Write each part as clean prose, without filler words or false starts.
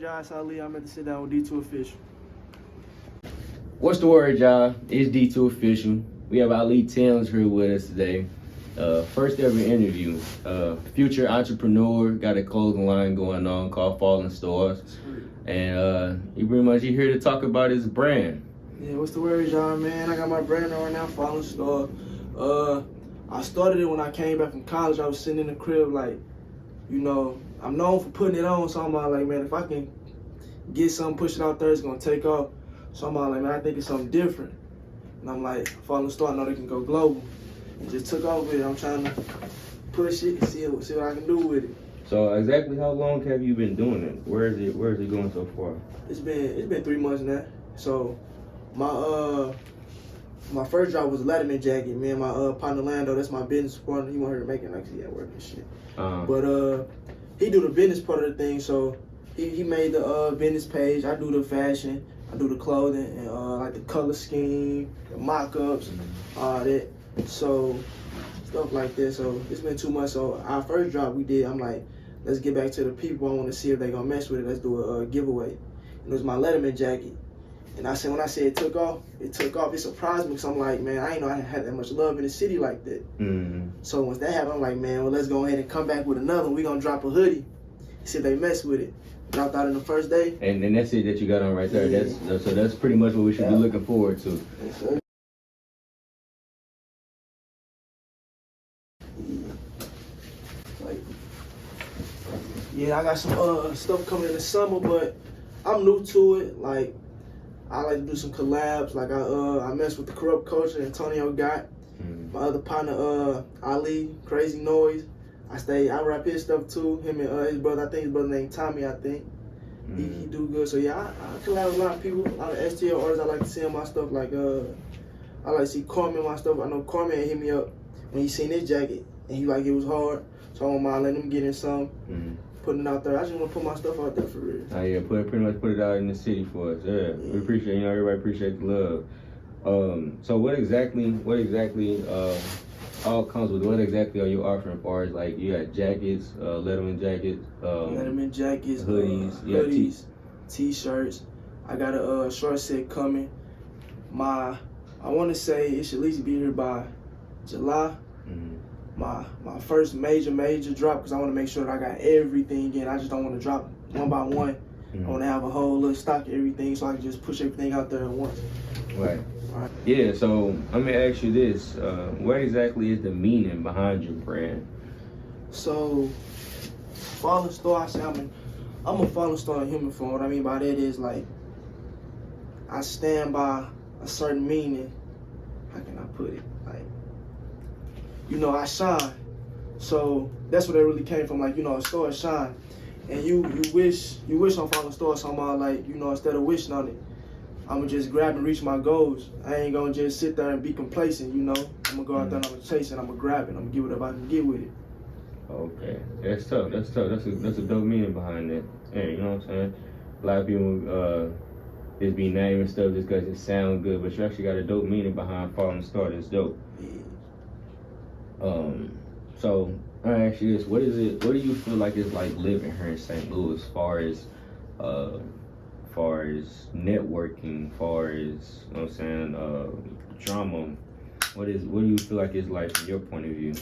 Josh Ali, I'm at the sit down with D2 Official. What's the word, y'all? It's D2 Official. We have Aeli here with us today. First ever interview. Future entrepreneur, got a clothing line going on called Falling Stars. And he pretty much here to talk about his brand. Yeah, what's the word, y'all, man? I got my brand on right now, Falling Star. I started it when I came back from college. I was sitting in the crib like, I'm known for putting it on, so I'm like, man, if I can get something, push it out there, it's gonna take off. So I'm like, man, I think it's something different. And I'm like, Falling Star, I know they can go global. And just took off with it. I'm trying to push it and see what I can do with it. So exactly how long have you been doing it? Where is it going so far? It's been 3 months now. So my first job was a Letterman jacket. Me and my partner Lando, that's my business partner. He want her to make it like he at work and shit. But he do the business part of the thing. So he made the business page. I do the fashion. I do the clothing and like the color scheme, the mock-ups, all that. So stuff like that. So it's been 2 months. So our first drop we did, I'm like, let's get back to the people. I want to see if they gonna mess with it. Let's do a giveaway. And it was my Letterman jacket. And when I said it took off, it took off. It surprised me because I'm like, man, I ain't know I had that much love in the city like that. So once that happened, I'm like, man, well, let's go ahead and come back with another one. We gonna drop a hoodie, see if they mess with it. Dropped out in the first day. And that's it that you got on right there. Yeah. That's pretty much what we should be looking forward to. Yes, sir. Yeah, I got some stuff coming in the summer, but I'm new to it. Like, I like to do some collabs. Like I mess with the Corrupt Culture, Antonio got my other partner Ali, Crazy Noise. I rap his stuff too. Him and his brother, I think his brother named Tommy, I think. He do good. So yeah, I collab with a lot of people, a lot of STL artists. I like to see my stuff. Like I like to see Carmen my stuff. I know Carmen hit me up when he seen this jacket and he like it was hard. So I don't mind letting him get in some, putting it out there. I just want to put my stuff out there for real. Oh yeah, pretty much put it out in the city for us. Yeah. We appreciate, everybody appreciate the love. So what exactly all comes with, what exactly are you offering as far as like you got jackets, Letterman jackets, hoodies, t-shirts. I got a short set coming. I want to say it should at least be here by July. My first major drop, because I want to make sure that I got everything in. I just don't want to drop one by one. I want to have a whole little stock of everything so I can just push everything out there at once. Right. Yeah, so I'm going to ask you this. What exactly is the meaning behind your brand? So, Falling Star, I say I'm a Falling Star in human form. What I mean by that is, like, I stand by a certain meaning. How can I put it? Like, I shine. So that's where that really came from. Like, a star shine. And you wish on Falling Star, so I'm like, instead of wishing on it, I'm gonna just grab and reach my goals. I ain't gonna just sit there and be complacent, I'm gonna go out there and I'm gonna chase it, I'm gonna grab it, I'm gonna get whatever I can get with it. Okay, that's tough. That's a dope meaning behind that. Hey, you know what I'm saying? A lot of people just be naming stuff just because it sounds good, but you actually got a dope meaning behind Falling Star. That's dope. Yeah. So I ask you this: what do you feel like it's like living here in St. Louis, far as networking, far as drama? What do you feel like it's like from your point of view?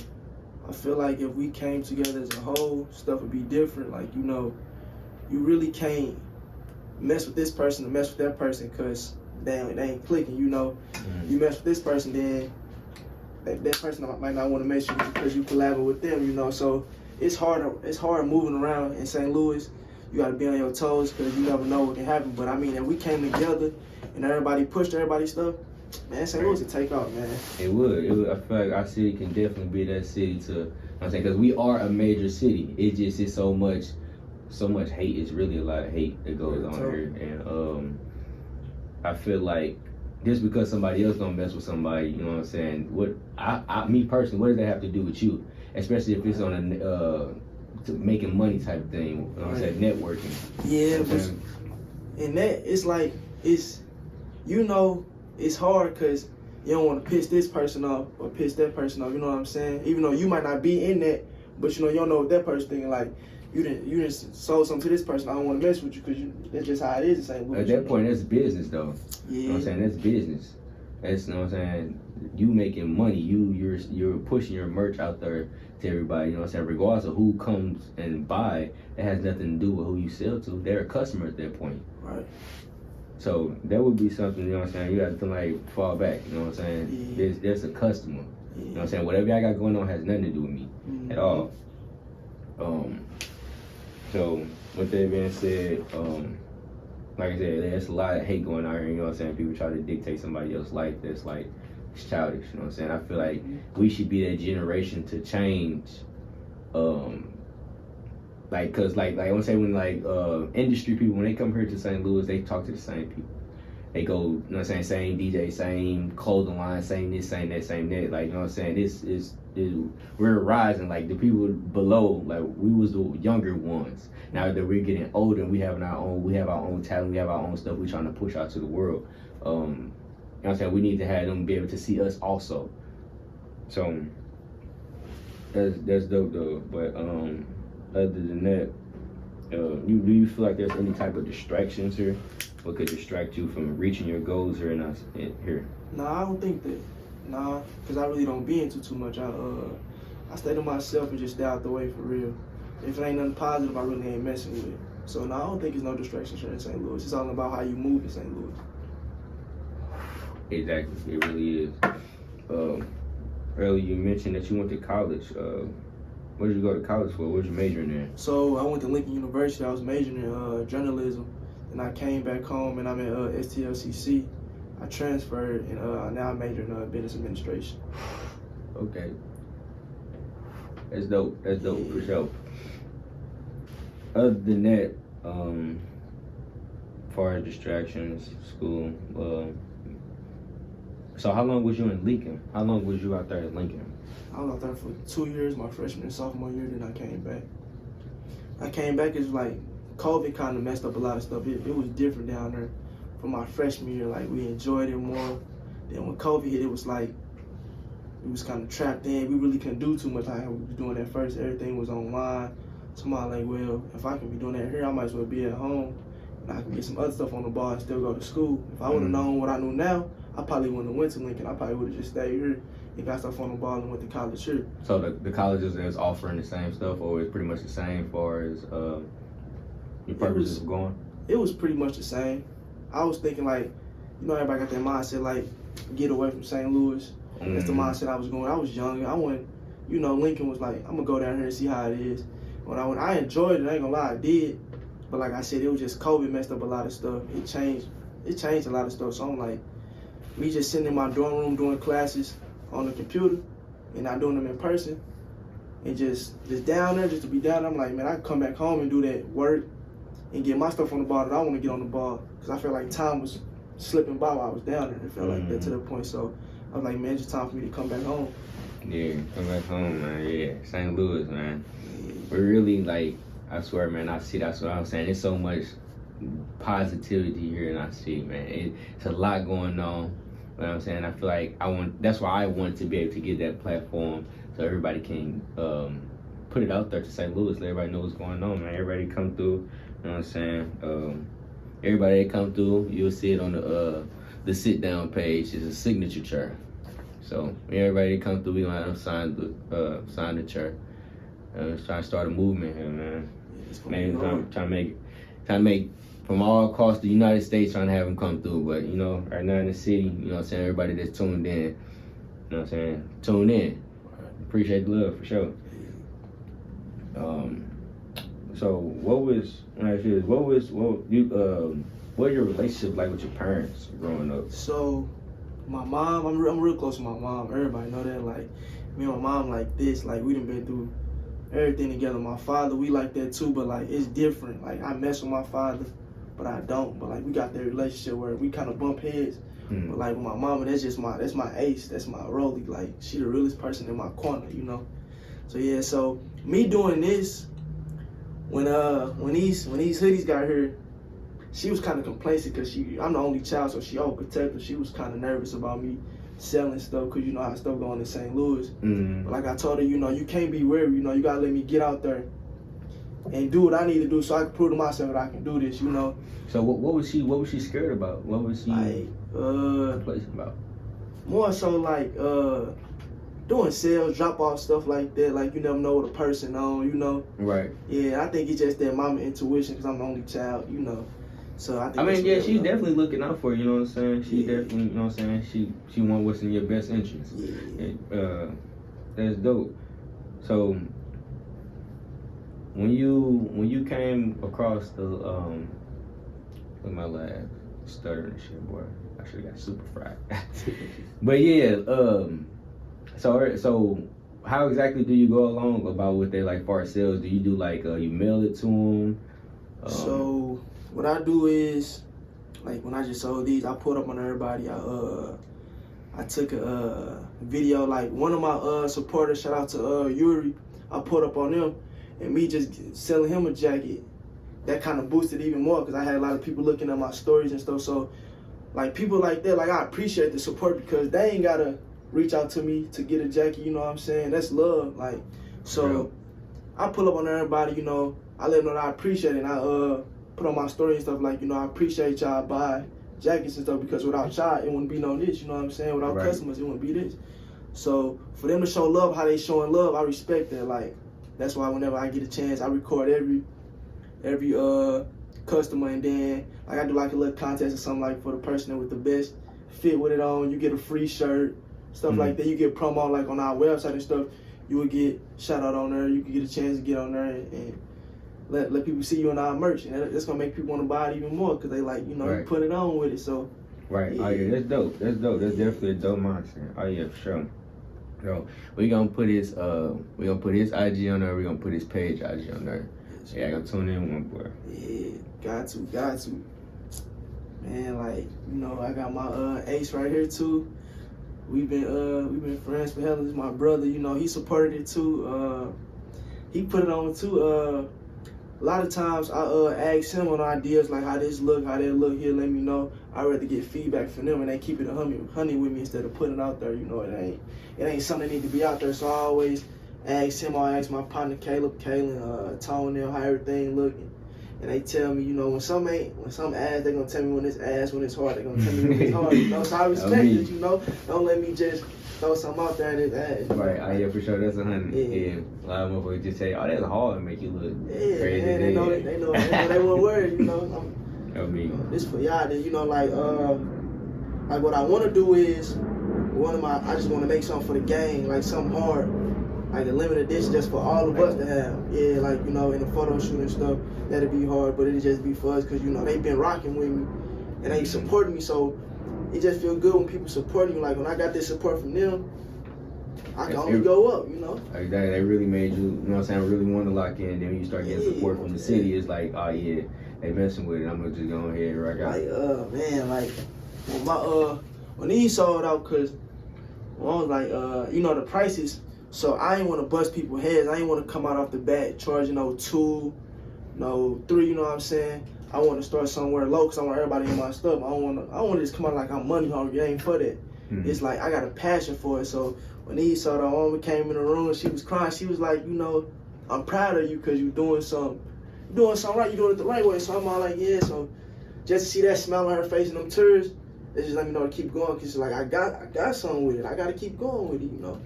I feel like if we came together as a whole, stuff would be different. Like, you really can't mess with this person and mess with that person because they ain't clicking, You mess with this person, then that person might not want to mess with you because you collaborate with them, So it's hard moving around in St. Louis. You got to be on your toes because you never know what can happen. But I mean, if we came together and everybody pushed everybody's stuff, man, St. Louis would take off, man. It would. I feel like our city can definitely be that city because we are a major city. It just is so much hate. It's really a lot of hate that goes on here, and I feel like just because somebody else don't mess with somebody, you know what I'm saying? Me personally, what does that have to do with you? Especially if it's on a making money type of thing. You know what I'm saying? Networking. Yeah, and that it's like it's hard because you don't want to piss this person off or piss that person off. You know what I'm saying? Even though you might not be in that, but you don't know what that person thinking. Like, you didn't sold something to this person. I don't want to mess with you because that's just how it is in St. Louis. At that point, that's business, though. Yeah. You know what I'm saying? That's business. That's, you know what I'm saying? You making money. You're pushing your merch out there to everybody. You know what I'm saying? Regardless of who comes and buy, it has nothing to do with who you sell to. They're a customer at that point. Right. So that would be something, you know what I'm saying? You have to like fall back. You know what I'm saying? Yeah. There's a customer. Yeah. You know what I'm saying? Whatever I got going on has nothing to do with me at all. So with that being said, like I said, there's a lot of hate going on here, you know what I'm saying? People try to dictate somebody else's life that's like, it's childish, you know what I'm saying? I feel like we should be that generation to change, like, cause like I want to say when like, industry people, when they come here to St. Louis, they talk to the same people. They go, you know what I'm saying, same DJ, same clothing line, same this, same that, same that. Like, you know what I'm saying? This is we're rising. Like, the people below, like, we was the younger ones. Now that we're getting older and we have our own talent, we have our own stuff we're trying to push out to the world. You know what I'm saying? We need to have them be able to see us also. So, that's dope, though. But, other than that, do you feel like there's any type of distractions here? What could distract you from reaching your goals here here? Nah, I don't think that. Nah, because I really don't be into too much. I stay to myself and just stay out the way for real. If it ain't nothing positive, I really ain't messing with it. So no, I don't think there's no distractions here in St. Louis. It's all about how you move in St. Louis. Exactly, it really is. Earlier you mentioned that you went to college. What did you go to college for? What was your major in? So I went to Lincoln University. I was majoring in journalism. And I came back home and I'm at STLCC. I transferred and now I major in business administration. Okay. That's dope. That's dope for sure. Other than that, as far as distractions, school, so how long was you in Lincoln? How long was you out there in Lincoln? I was out there for 2 years, my freshman and sophomore year, then I came back. I came back as like, COVID kind of messed up a lot of stuff. It was different down there from my freshman year. Like, we enjoyed it more. Then when COVID hit, it was like, we was kind of trapped in. We really couldn't do too much like we was doing at first. Everything was online. So I'm like, well, if I can be doing that here, I might as well be at home. And I can get some other stuff on the ball and still go to school. If I would have known what I know now, I probably wouldn't have went to Lincoln. I probably would have just stayed here and got stuff on the ball and went to college here. So the colleges is offering the same stuff, or it's pretty much the same as far as your purposes of going? It was pretty much the same. I was thinking like, you know, everybody got that mindset like, get away from St. Louis. That's the mindset I was going. I was young. I went, you know, Lincoln was like, I'm gonna go down here and see how it is. When I enjoyed it, I ain't gonna lie, I did. But like I said, it was just COVID messed up a lot of stuff. It changed a lot of stuff. So I'm like, me just sitting in my dorm room doing classes on the computer and not doing them in person. And just down there, just to be down there, I'm like, man, I can come back home and do that work and get my stuff on the ball that I want to get on the ball. Because I felt like time was slipping by while I was down there. It felt like that to the point. So I was like, man, it's just time for me to come back home. Yeah, come back home, man. Yeah, St. Louis, man. We're really like, I swear, man, I see that's what I'm saying. There's so much positivity here in our city, man. It's a lot going on. You know what I'm saying? I feel like that's why I want to be able to get that platform so everybody can put it out there to St. Louis, let everybody know what's going on, man. Everybody come through, you know what I'm saying? Everybody that come through, you'll see it on the sit down page. It's a signature chair. So everybody that come through, we gonna have them sign the chair. Trying to start a movement here, man. Trying to make from all across the United States, trying to have them come through. But you know, right now in the city, you know what I'm saying, everybody that's tuned in, you know what I'm saying, tune in. Appreciate the love for sure. So what your relationship like with your parents growing up? So my mom, I'm real close to my mom. Everybody know that. Like me and my mom like this. Like we done been through everything together. My father, we like that too, but like it's different. Like I mess with my father, but I don't. But like we got that relationship where we kind of bump heads. But like with my mama, that's my ace. That's my rollie. Like she the realest person in my corner, you know. So yeah, so me doing this, when these hoodies got here, she was kind of complacent because I'm the only child, so she overprotective. She was kind of nervous about me selling stuff because you know how stuff going in St. Louis. But like I told her, you know, you can't be wary. You know, you gotta let me get out there and do what I need to do so I can prove to myself that I can do this, you know. So what was she scared about? What was she like complacent about? More so like doing sales, drop off stuff like that. Like you never know what a person on, you know. Right. Yeah, I think it's just that mama intuition because I'm the only child, you know. So I think. I mean, yeah, she's definitely looking out for you. You know what I'm saying? She definitely, you know what I'm saying? She want what's in your best interest. Yeah. That's dope. So when you came across the look at my laugh, stuttering and shit, boy. I should have got super fried. But yeah, so how exactly do you go along about what they like for sales? Do you do like you mail it to them? So what I do is like when I just sold these, I put up on everybody. I took a video, like one of my supporters, shout out to Yuri, I put up on him, and me just selling him a jacket, that kind of boosted even more because I had a lot of people looking at my stories and stuff. So like people like that, like I appreciate the support because they ain't gotta reach out to me to get a jacket, you know what I'm saying? That's love. Like, so I pull up on everybody, you know, I let them know that I appreciate it, and I put on my story and stuff like, you know, I appreciate y'all buy jackets and stuff because without y'all, it wouldn't be no this, you know what I'm saying? Without customers, it wouldn't be this. So for them to show love how they showing love, I respect that. Like, that's why whenever I get a chance, I record every customer, and then like I do like a little contest or something like for the person with the best fit with it on, you get a free shirt, stuff like that. You get promo like on our website and stuff, you would get shout out on there, you could get a chance to get on there and let people see you in our merch, and that's gonna make people want to buy it even more because they like, you know, you put it on with it. So yeah. Oh yeah, that's dope. That's definitely a dope mindset. Oh yeah, for sure. So we gonna put his IG on there. We gonna put his page IG on there. Yeah, I gonna tune in one, boy. Yeah, got to. Man, like, you know, I got my Ace right here too. We've been friends for hell. This is my brother. You know, he supported it too. He put it on too. A lot of times I ask him on ideas like how this look, how that look. He'll let me know. I'd rather get feedback from them and they keep it honey with me instead of putting it out there. You know, it ain't something that need to be out there. So I always ask him, I ask my partner Caleb, Kalen, Tone, them how everything looking. And they tell me, you know, when some ass, they gonna tell me when it's ass, when it's hard, they gonna tell me when it's hard. You know, so I respect it, you know. Don't let me just throw something out there and it's ass. Right, oh yeah, for sure, that's 100. Yeah. A lot of motherfuckers just say, oh, that's hard to make you look crazy. Yeah, they know they won't worry, you know. This for y'all, you know, like what I want to do is, I just want to make something for the gang, like something hard. Like a limited edition just for all of us to have. Yeah, like, you know, in the photo shoot and stuff, that'd be hard, but it'd just be for us because, you know, they've been rocking with me and they supporting me, so it just feel good when people supporting you. Like, when I got this support from them, I can only go up, you know? Like that, they really made you, you know what I'm saying, really want to lock in. Then when you start getting support from the city, it's like, oh yeah, they messing with it. I'm going to just go ahead and rock out. Like, man, like, when these sold out, because one was like, you know, the prices. So I ain't want to bust people's heads. I ain't want to come out off the bat charging no 2, no 3. You know what I'm saying? I want to start somewhere low because I want everybody in my stuff. I don't want to just come out like I'm money hungry. I ain't for that. It's like I got a passion for it. So when he saw the woman came in the room, she was crying. She was like, you know, I'm proud of you because you're doing something right. You're doing it the right way. So I'm all like, yeah. So just to see that smile on her face and them tears, it just let me know to keep going because like I got something with it. I got to keep going with it, you know.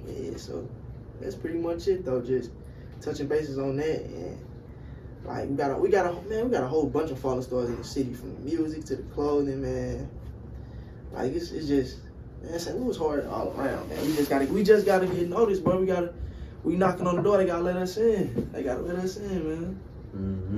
Yeah, so that's pretty much it though. Just touching bases on that, and like we got a whole bunch of falling stars in the city, from the music to the clothing, man. Like it's just, man, it was hard all around, man. We just gotta get noticed, bro. We knocking on the door. They gotta let us in. They gotta let us in, man.